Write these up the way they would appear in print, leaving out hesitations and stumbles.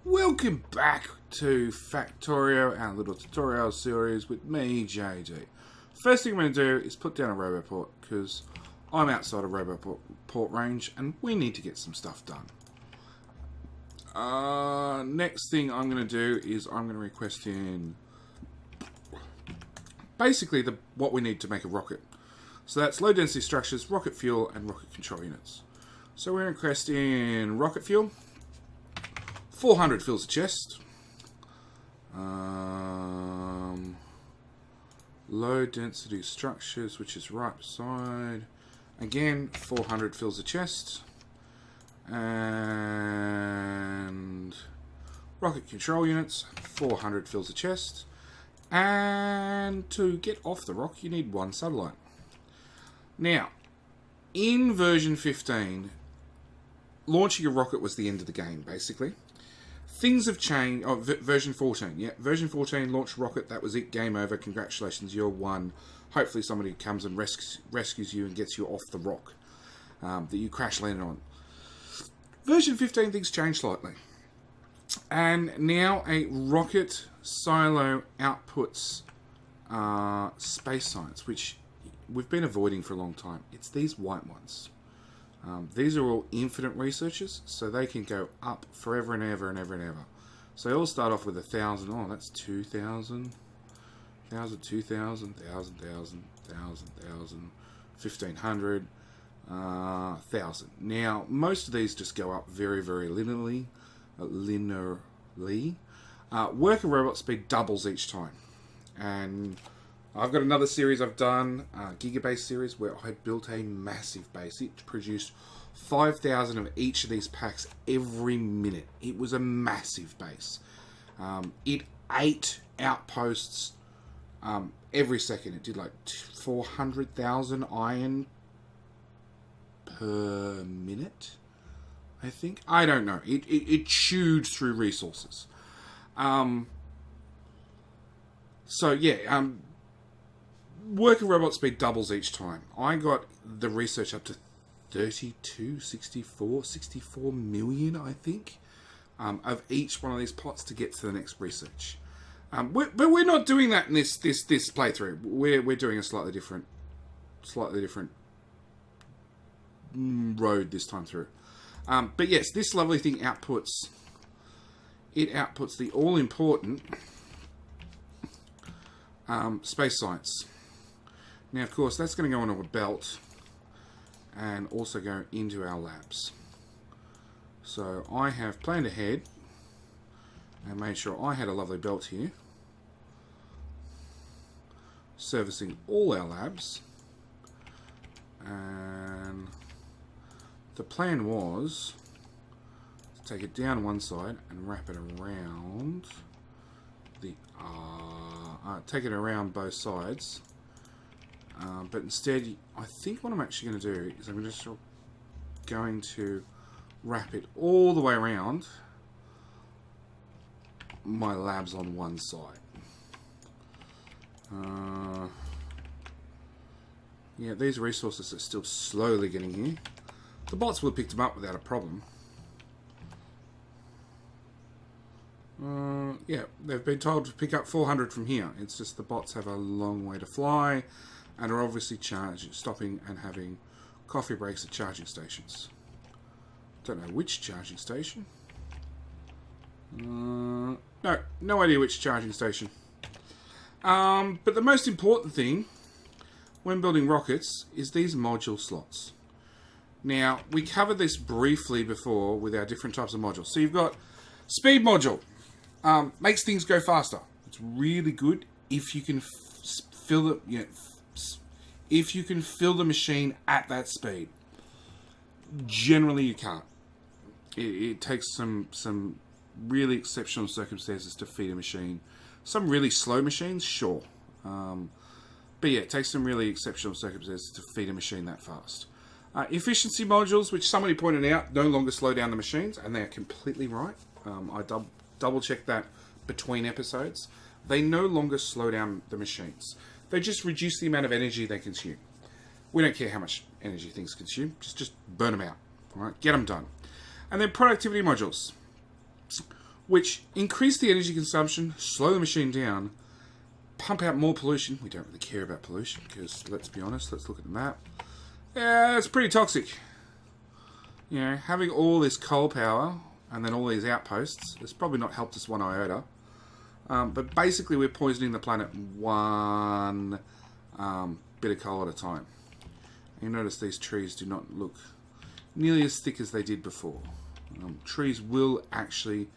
Welcome back to Factorio, our little tutorial series with me, JD. First thing I'm going to do is put down a Roboport because I'm outside of Roboport range and we need to get some stuff done. Next thing I'm going to do is I'm going to request in basically what we need to make a rocket. So that's low density structures, rocket fuel, and rocket control units. So we're going to request in rocket fuel. 400 fills the chest. Low density structures, which is right beside. Again, 400 fills the chest. And rocket control units, 400 fills the chest. And to get off the rock, you need one satellite. Now, in version 15, launching a rocket was the end of the game, basically. Things have changed. Oh, version 14. Yeah, version 14, launch rocket. That was it. Game over. Congratulations, you're one. Hopefully somebody comes and rescues you and gets you off the rock that you crash landed on. Version 15, things changed slightly. And now a rocket silo outputs space science, which we've been avoiding for a long time. It's these white ones. These are all infinite researchers, so they can go up forever and ever and ever and ever. So they all start off with 1,000. Oh, that's 2,000. 1,000, 2,000, 1,000, 1,000, 1,000, 1,000, 1,500, 1,000. Now, most of these just go up very, very linearly. Worker robot speed doubles each time. And I've got another series I've done, Gigabase series, where I built a massive base. It produced 5,000 of each of these packs every minute. It was a massive base. It ate outposts every second. It did like 400,000 iron per minute, I think. I don't know. It chewed through resources. Worker robot speed doubles each time. I got the research up to 32, 64 million, I think, of each one of these pots to get to the next research. But we're not doing that in this playthrough. We're doing a slightly different road this time through. But yes, this lovely thing outputs the all important space science. Now, of course, that's going to go onto a belt and also go into our labs. So I have planned ahead and made sure I had a lovely belt here, servicing all our labs. And the plan was to take it down one side and wrap it around take it around both sides. But instead, I think what I'm actually going to do is I'm just going to wrap it all the way around my labs on one side. Yeah, these resources are still slowly getting here. The bots would have picked them up without a problem. Yeah, they've been told to pick up 400 from here. It's just the bots have a long way to fly and are obviously stopping and having coffee breaks at charging stations. Don't know which charging station. No idea which charging station. But the most important thing when building rockets is these module slots. Now, we covered this briefly before with our different types of modules. So you've got speed module. Makes things go faster. It's really good if you can fill it. If you can fill the machine at that speed. Generally, you can't. It takes some really exceptional circumstances to feed a machine. Some really slow machines, sure. But yeah, it takes some really exceptional circumstances to feed a machine that fast. Efficiency modules, which somebody pointed out, no longer slow down the machines, and they're completely right. I double checked that between episodes. They no longer slow down the machines. They just reduce the amount of energy they consume. We don't care how much energy things consume. Just burn them out. All right, get them done. And then productivity modules. which increase the energy consumption, slow the machine down, pump out more pollution. We don't really care about pollution because, let's be honest, let's look at the map. Yeah, it's pretty toxic. You know, having all this coal power and then all these outposts has probably not helped us one iota. But basically we're poisoning the planet one bit of coal at a time. You notice these trees do not look nearly as thick as they did before. Trees will actually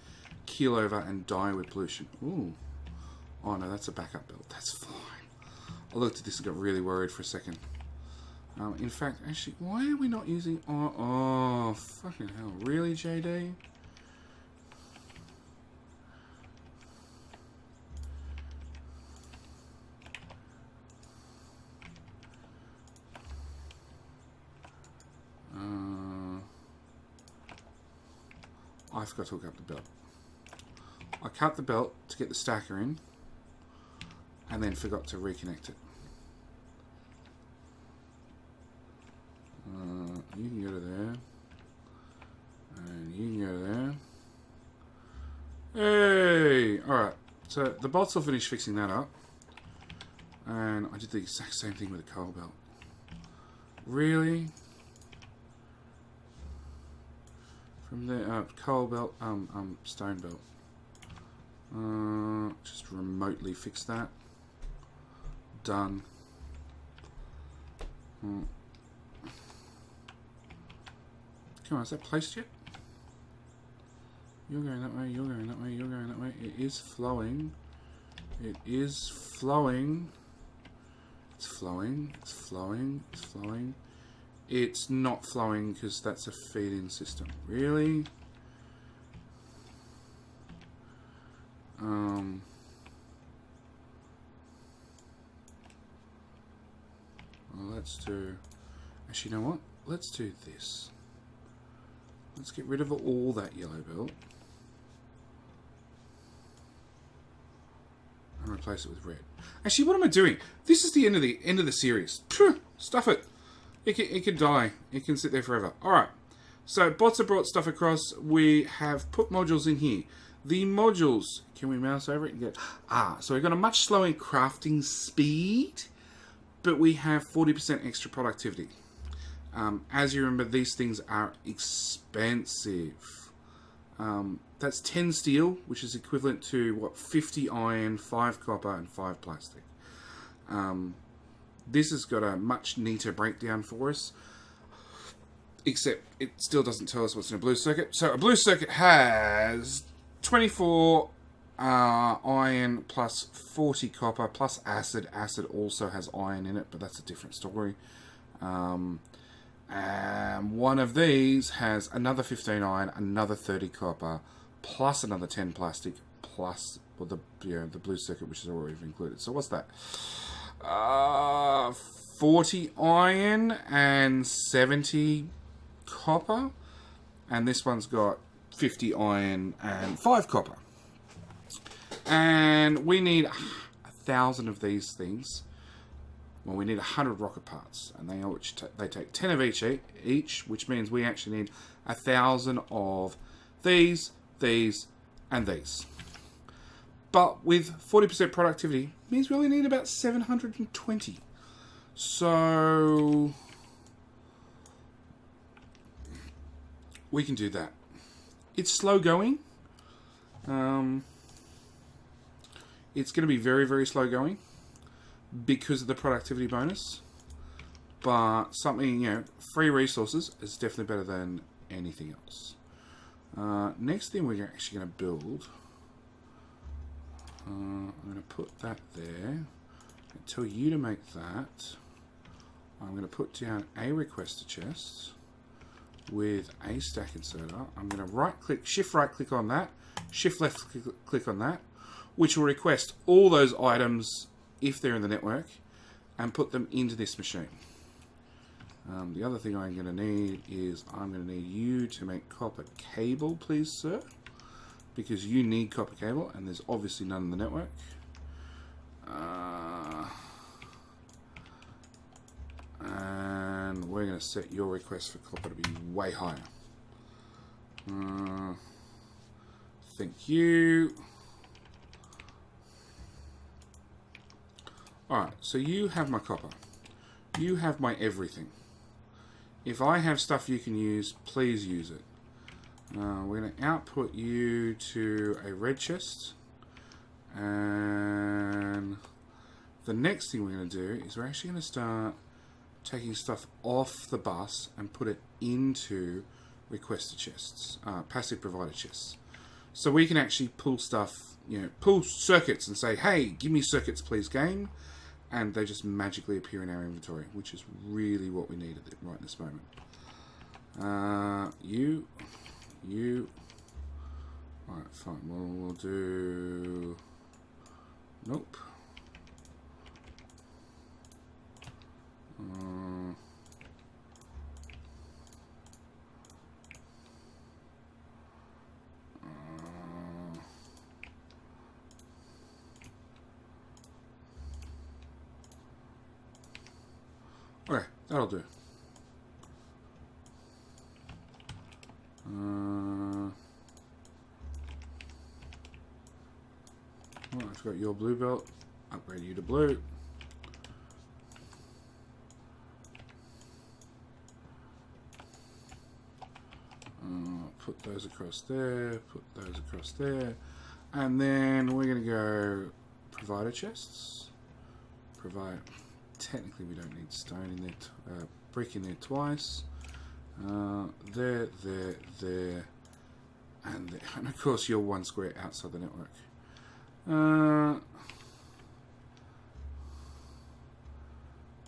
keel over and die with pollution. Ooh. Oh no, that's a backup belt. That's fine. I looked at this and got really worried for a second. In fact, actually, why are we not using... Oh, fucking hell. Really, JD? I forgot to hook up the belt. I cut the belt to get the stacker in, and then forgot to reconnect it. You can go to there, and you can go there. Hey! Alright, so the bolts will finish fixing that up, and I did the exact same thing with the coal belt. Really? From the coal belt, stone belt. Just remotely fix that. Done. Come on, is that placed yet? You're going that way, you're going that way, you're going that way. It is flowing. It is flowing. It's flowing, it's flowing, it's flowing. It's not flowing because that's a feed-in system. Really? Well, let's do... Actually, you know what? Let's do this. Let's get rid of all that yellow belt. And replace it with red. Actually, what am I doing? This is the end of the series. Phew, stuff it. It can die. It can sit there forever. Alright. So, bots have brought stuff across. We have put modules in here. The modules... Can we mouse over it and get... So we've got a much slower crafting speed, but we have 40% extra productivity. As you remember, these things are expensive. That's 10 steel, which is equivalent to, what, 50 iron, 5 copper, and 5 plastic. This has got a much neater breakdown for us, except it still doesn't tell us what's in a blue circuit. So a blue circuit has 24 iron plus 40 copper plus acid. Acid also has iron in it, but that's a different story. And one of these has another 15 iron, another 30 copper, plus another 10 plastic, plus the blue circuit, which is already included. So what's that? 40 iron and 70 copper, and this one's got 50 iron and 5 copper, and we need 1,000 of these things. Well, we need 100 rocket parts, and they take 10 of each, which means we actually need 1,000 of these, and these. But with 40% productivity, means we only need about 720. So we can do that. It's slow going. It's going to be very, very slow going because of the productivity bonus. But something, free resources is definitely better than anything else. Next thing we're actually going to build... I'm going to put that there and tell you to make that. I'm going to put down a requester chest with a stack inserter. I'm going to shift right click on that, shift left click on that, which will request all those items if they're in the network and put them into this machine. The other thing I'm going to need is I'm going to need you to make copper cable, please, sir. Because you need copper cable, and there's obviously none in the network. And we're going to set your request for copper to be way higher. Thank you. Alright, so you have my copper. You have my everything. If I have stuff you can use, please use it. We're going to output you to a red chest. And the next thing we're going to do is we're actually going to start taking stuff off the bus and put it into requester chests, passive provider chests. So we can actually pull stuff, you know, pull circuits and say, hey, give me circuits please, game. And they just magically appear in our inventory, which is really what we need right in this moment. You. Alright, fine. We'll do... Nope. Okay, that'll do. Well, I've got your blue belt. Upgrade you to blue. Put those across there. Put those across there. And then we're going to go provider chests. Provide. Technically, we don't need stone in there, brick in there twice. There, and there. And of course, you're one square outside the network. I'm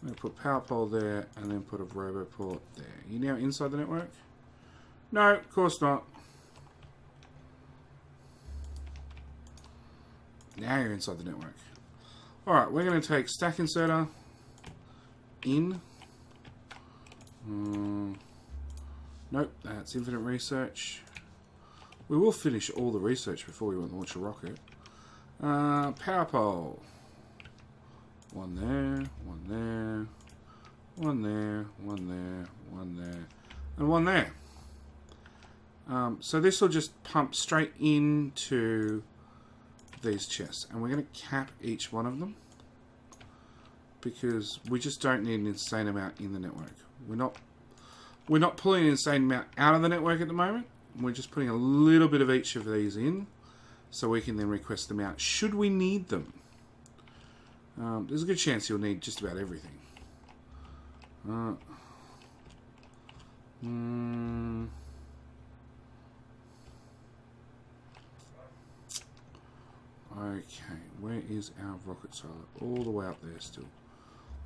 going to put power pole there, and then put a robo port there. You now inside the network? No, of course not. Now you're inside the network. Alright, we're going to take stack inserter in. Nope, that's infinite research. We will finish all the research before we launch a rocket. Power pole. One there, one there, one there, one there, one there, and one there. So this will just pump straight into these chests, and we're going to cap each one of them because we just don't need an insane amount in the network. We're not pulling an insane amount out of the network at the moment. We're just putting a little bit of each of these in so we can then request them out should we need them. There's a good chance you'll need just about everything. Okay, where is our rocket silo? All the way up there still.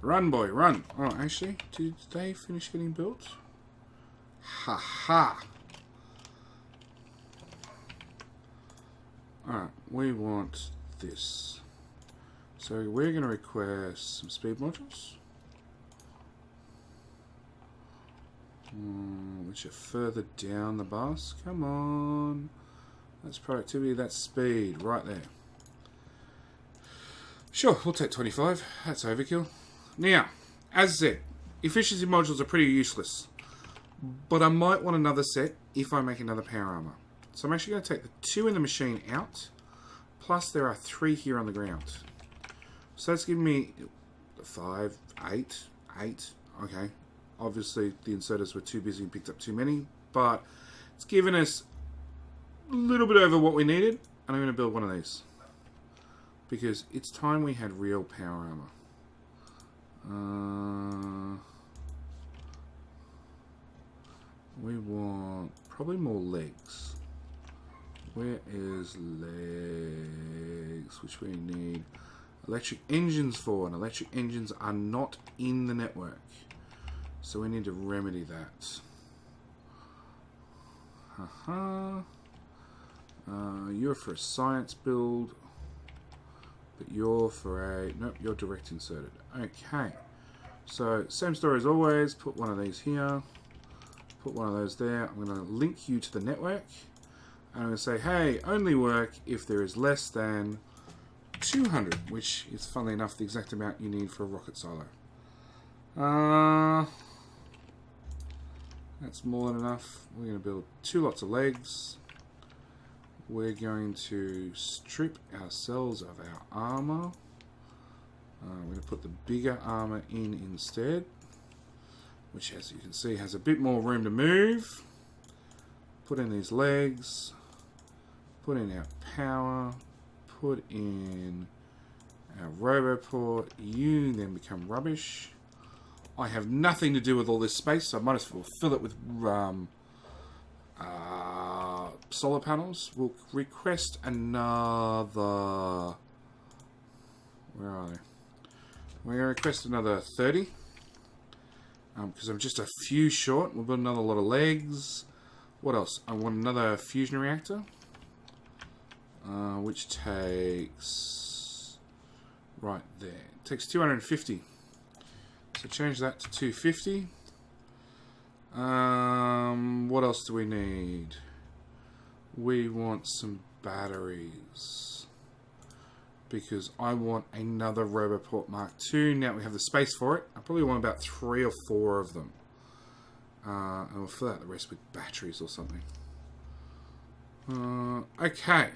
Run, boy, run! Oh, actually, did they finish getting built? Ha ha! Alright, we want this. So we're going to request some speed modules. Which are further down the bus. Come on. That's productivity, that's speed. Right there. Sure, we'll take 25. That's overkill. Now, as I said, efficiency modules are pretty useless. But I might want another set if I make another power armor. So I'm actually going to take the 2 in the machine out. Plus there are 3 here on the ground. So that's giving me 5, 8. Okay. Obviously the inserters were too busy and picked up too many. But it's given us a little bit over what we needed. And I'm going to build one of these. Because it's time we had real power armor. We want probably more legs. Where is legs? Which we need electric engines for, and electric engines are not in the network. So we need to remedy that. You're for a science build. But you're for a... Nope, you're direct inserted. Okay. So, same story as always. Put one of these here. Put one of those there. I'm going to link you to the network. And I'm going to say, hey, only work if there is less than 200. Which is, funnily enough, the exact amount you need for a rocket silo. That's more than enough. We're going to build 2 lots of legs. we're going to strip ourselves of our armor. We're going to put the bigger armor in instead, which, as you can see, has a bit more room to move. Put in these legs, put in our power, put in our roboport. You then become rubbish. I have nothing to do with all this space, so I might as well fill it with solar panels. We'll request another... Where are they? We're going to request another 30. Because I'm just a few short. We'll build another lot of legs. What else? I want another fusion reactor. Which takes... Right there. It takes 250. So change that to 250. What else do we need? We want some batteries. Because I want another Roboport Mark II. Now we have the space for it. I probably want about 3 or 4 of them. And we'll fill out the rest with batteries or something. Okay.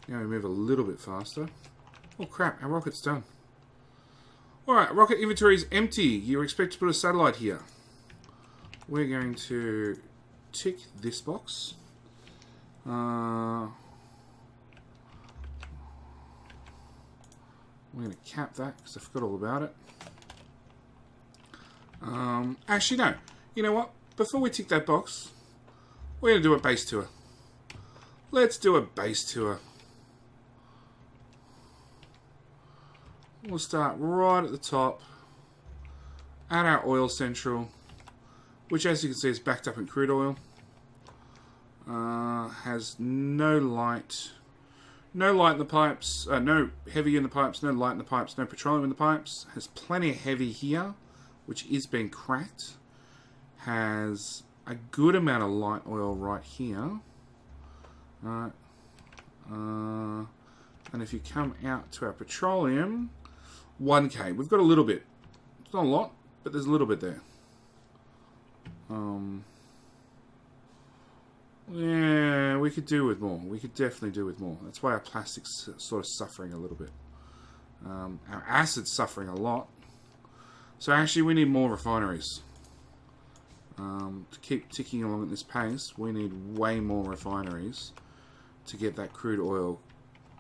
Now we move a little bit faster. Oh crap, our rocket's done. Alright, rocket inventory is empty. You're expected to put a satellite here. We're going to tick this box. We're going to cap that because I forgot all about it. Actually, no. You know what? Before we tick that box, we're going to do a base tour. Let's do a base tour. We'll start right at the top at our oil central, which, as you can see, is backed up in crude oil. Has no light. No light in the pipes, no heavy in the pipes, no light in the pipes, no petroleum in the pipes. Has plenty of heavy here, which is being cracked. Has a good amount of light oil right here. And if you come out to our petroleum, 1K. We've got a little bit. It's not a lot, but there's a little bit there. Yeah, we could do with more. We could definitely do with more. That's why our plastic's sort of suffering a little bit. Our acid's suffering a lot. So actually we need more refineries. To keep ticking along at this pace, we need way more refineries to get that crude oil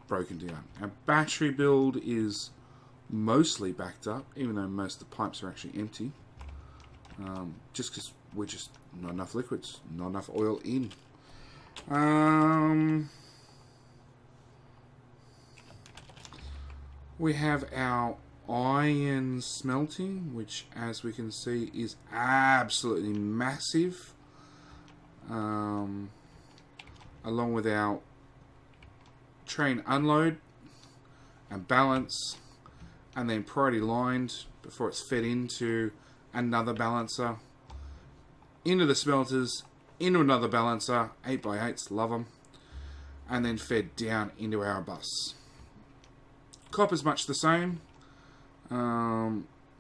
broken down. Our battery build is mostly backed up, even though most of the pipes are actually empty. Just because we're just not enough liquids, not enough oil in. We have our iron smelting, which, as we can see, is absolutely massive. Along with our train unload and balance, and then priority lined before it's fed into another balancer, into the smelters, into another balancer, 8x8s, love them, and then fed down into our bus. Copper's much the same.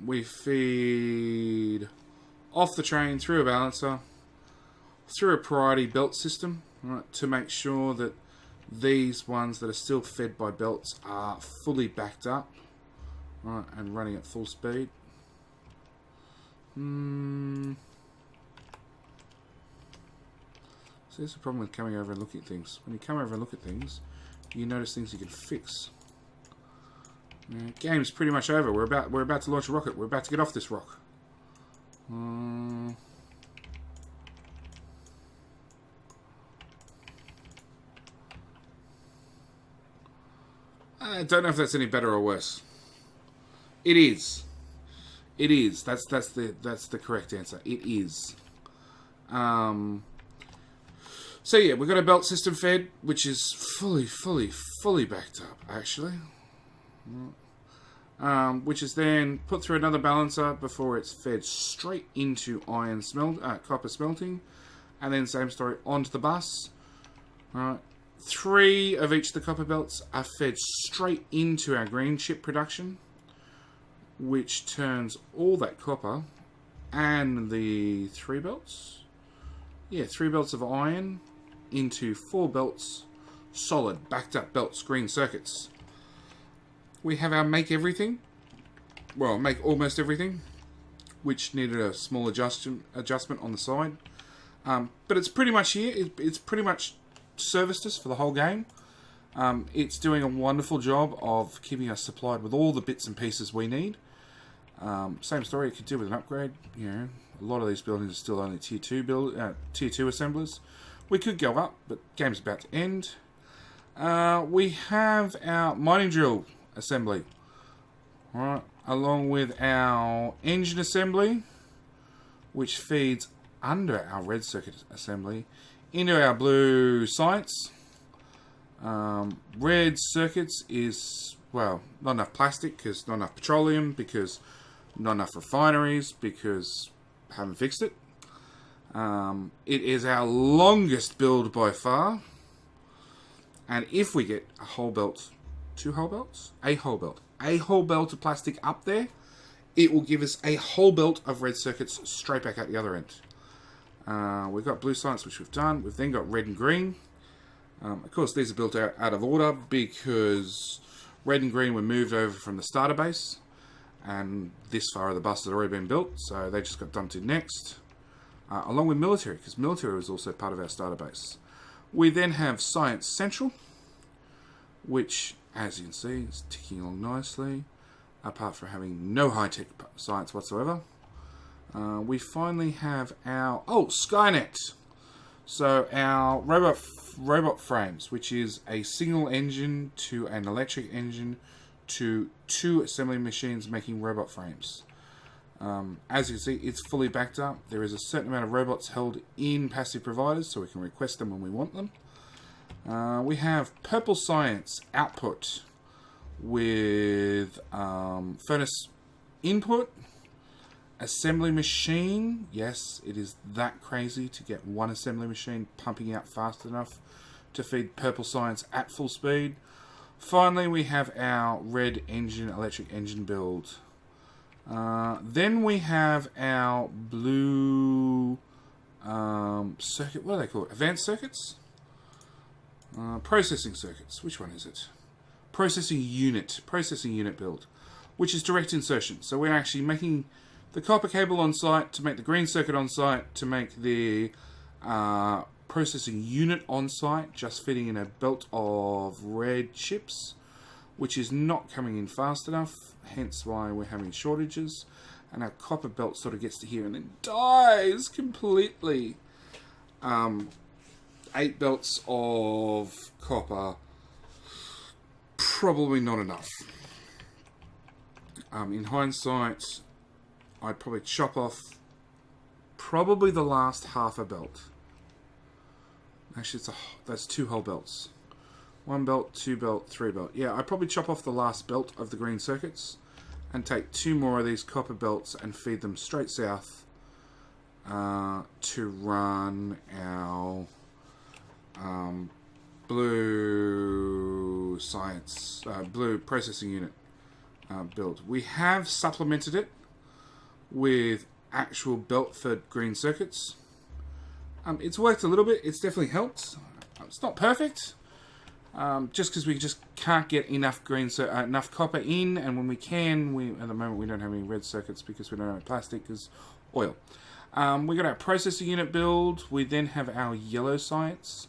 We feed off the train through a balancer, through a priority belt system, right, to make sure that these ones that are still fed by belts are fully backed up, right, and running at full speed. So there's the problem with coming over and looking at things. When you come over and look at things, you notice things you can fix. Game's pretty much over. We're about to launch a rocket. We're about to get off this rock. I don't know if that's any better or worse. It is. It is. That's the correct answer. It is. So yeah, we've got a belt system fed, which is fully backed up, actually. Which is then put through another balancer before it's fed straight into copper smelting, and then same story onto the bus. 3 of each of the copper belts are fed straight into our green chip production, which turns all that copper and the 3 belts. Yeah, 3 belts of iron into 4 belts, solid, backed up belts, green circuits. We have our make everything, well, make almost everything, which needed a small adjustment on the side. But it's pretty much here. It's pretty much serviced us for the whole game. It's doing a wonderful job of keeping us supplied with all the bits and pieces we need. Same story you could do with an upgrade. You know, a lot of these buildings are still only tier 2 assemblers. We could go up, but game's about to end. We have our mining drill assembly, alright, along with our engine assembly, which feeds under our red circuit assembly into our blue sites. Red circuits is, well, not enough plastic because not enough petroleum, because not enough refineries, because I haven't fixed it. It is our longest build by far. And if we get a whole belt, 2 whole belts, a whole belt of plastic up there, it will give us a whole belt of red circuits straight back at the other end. We've got blue sites, which we've done. We've then got red and green. Of course, these are built out of order because red and green were moved over from the starter base, and this far of the bus had already been built, so they just got dumped in next. Along with military, because military was also part of our starter base. We then have Science Central, which, as you can see, is ticking along nicely, apart from having no high-tech science whatsoever. We finally have our... oh, Skynet! So, our robot frames, which is a single engine to an electric engine to 2 assembly machines making robot frames. As you can see, it's fully backed up. There is a certain amount of robots held in passive providers, so we can request them when we want them. We have Purple Science output with furnace input, assembly machine. Yes, it is that crazy to get one assembly machine pumping out fast enough to feed Purple Science at full speed. Finally, we have our red engine, electric engine build. Then we have our blue circuit, what are they called? Advanced circuits? Processing circuits. Which one is it? Processing unit build, which is direct insertion. So we're actually making the copper cable on site to make the green circuit on site to make the processing unit on site, just fitting in a belt of red chips, which is not coming in fast enough, hence why we're having shortages. And our copper belt sort of gets to here and then dies completely. 8 belts of copper, probably not enough. In hindsight, I'd probably chop off probably the last half a belt. Actually, that's 2 whole belts. 1 belt, 2 belt, 3 belt. Yeah, I'd probably chop off the last belt of the green circuits and take 2 more of these copper belts and feed them straight south to run our blue science, blue processing unit build. We have supplemented it with actual belt-fed green circuits. It's worked a little bit. It's definitely helped. It's not perfect, just because we just can't get enough enough copper in, and when we can, at the moment we don't have any red circuits because we don't have plastic, because oil. We got our processor unit build. We then have our yellow science,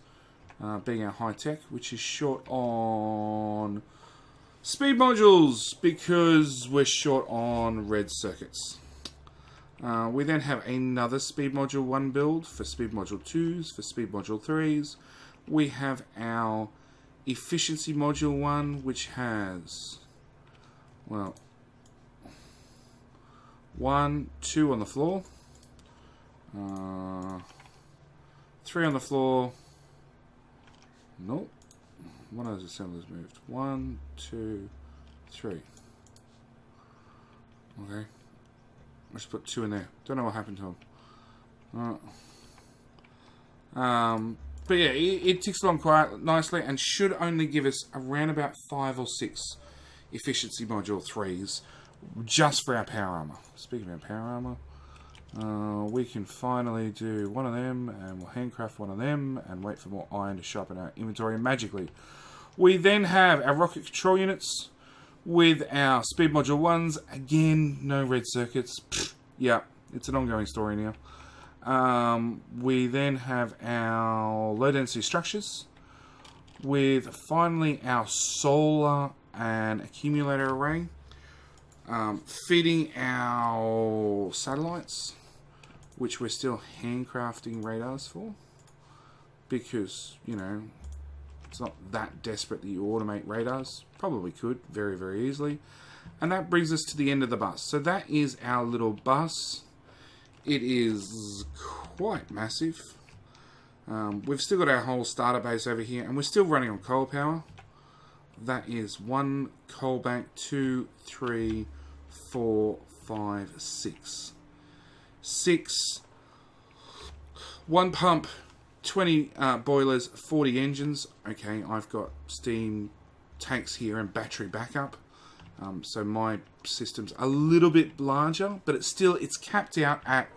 being our high tech, which is short on speed modules because we're short on red circuits. We then have another Speed Module 1 build for Speed Module 2s, for Speed Module 3s. We have our Efficiency Module 1, which has, well, 1, 2 on the floor, 3 on the floor. Nope. One of those assemblers moved. 1, 2, 3. Okay. Let's put 2 in there. Don't know what happened to them. But yeah, it ticks along quite nicely and should only give us around about 5 or 6 efficiency module 3s just for our power armor. Speaking of our power armor, We can finally do one of them, and we'll handcraft one of them, and wait for more iron to sharpen our inventory, and magically. We then have our rocket control units with our speed module 1s. Again, no red circuits. Pfft, yeah, it's an ongoing story now. We then have our low density structures with finally our solar and accumulator array, feeding our satellites, which we're still handcrafting radars for, because, you know, it's not that desperate that you automate radars. Probably could very, very easily. And that brings us to the end of the bus. So that is our little bus. It is quite massive. We've still got our whole starter base over here, and we're still running on coal power. That is 1 coal bank, 2, 3, 4, 5, 6. 6, 1 pump, 20 boilers, 40 engines. Okay, I've got steam tanks here and battery backup. So my system's a little bit larger, but it's capped out at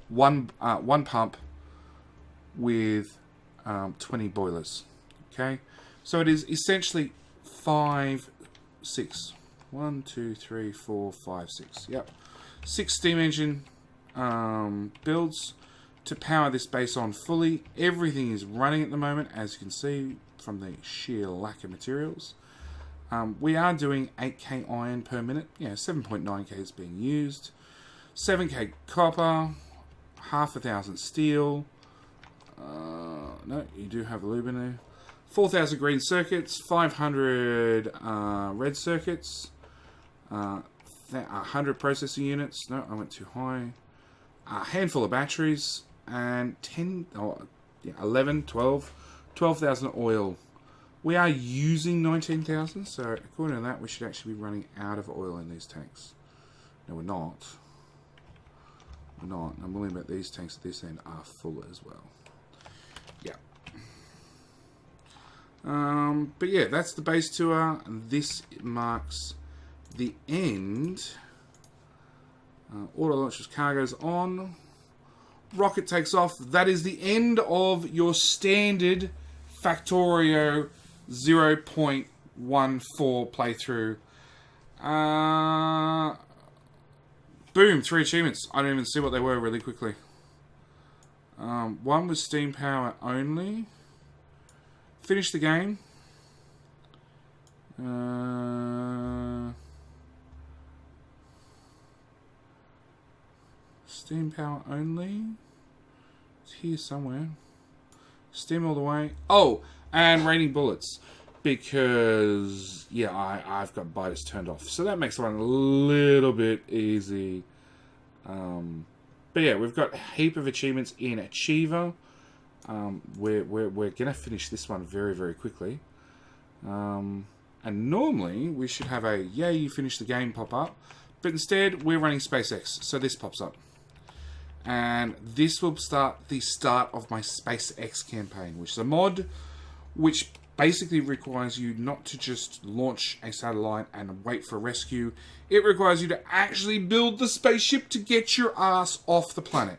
one pump with 20 boilers. Okay, so it is essentially 5, 6. 1, 2, 3, 4, 5, 6. Yep, 6 steam engine builds to power this base on fully. Everything is running at the moment, as you can see from the sheer lack of materials. We are doing 8k iron per minute. Yeah, 7.9k is being used. 7k copper, 1,500 steel. No, you do have lube in there. 4,000 green circuits, 500 red circuits, 100 processing units. No, I went too high. A handful of batteries, and 12,000 oil. We are using 19,000, so according to that, we should actually be running out of oil in these tanks. No, we're not. We're not. I'm willing to bet these tanks at this end are full as well. Yeah. But yeah, that's the base tour. This marks the end. Auto launches cargoes on. Rocket takes off. That is the end of your standard Factorio 0.14 playthrough. Boom, 3 achievements. I don't even see what they were really quickly. One was steam power only. Finish the game. Steam power only. It's here somewhere. Steam all the way. Oh, and raining bullets. Because, yeah, I've got biters turned off. So that makes one a little bit easy. But yeah, we've got a heap of achievements in Achiever. We're going to finish this one very, very quickly. And normally, we should have a, yay, you finished the game pop up. But instead, we're running SpaceX. So this pops up. And this will start the start of my SpaceX campaign, which is a mod which basically requires you not to just launch a satellite and wait for rescue. It requires you to actually build the spaceship to get your ass off the planet.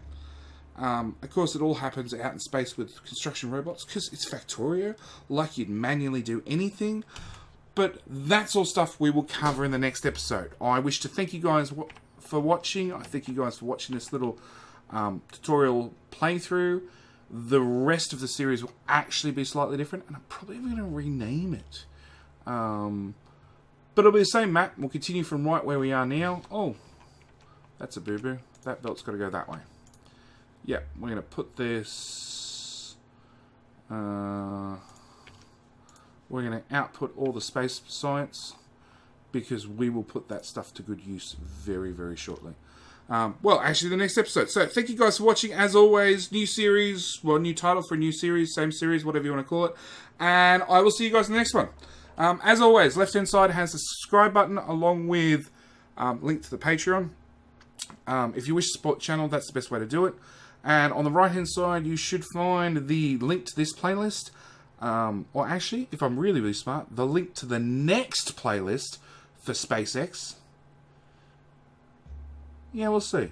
Of course, it all happens out in space with construction robots because it's Factorio, like you'd manually do anything. But that's all stuff we will cover in the next episode. I wish to thank you guys for watching. I thank you guys for watching this little tutorial playthrough. The rest of the series will actually be slightly different, and I'm probably going to rename it. But it'll be the same map. We'll continue from right where we are now. Oh, that's a boo-boo. That belt's got to go that way. Yeah, we're going to put this... we're going to output all the space science, because we will put that stuff to good use very, very shortly. Well, actually, the next episode. So, thank you guys for watching. As always, new series, well, new title for a new series, same series, whatever you want to call it. And I will see you guys in the next one. As always, left-hand side has the subscribe button along with link to the Patreon. If you wish to support the channel, that's the best way to do it. And on the right-hand side, you should find the link to this playlist. Or actually, if I'm really, really smart, the link to the next playlist for SpaceX. Yeah, we'll see.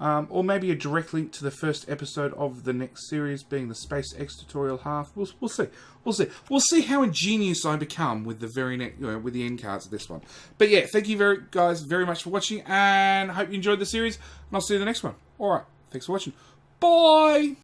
or maybe a direct link to the first episode of the next series, being the SpaceX tutorial half. We'll see. We'll see how ingenious I become with the very next, with the end cards of this one. But yeah, thank you guys very much for watching, and I hope you enjoyed the series. And I'll see you in the next one. All right, thanks for watching. Bye.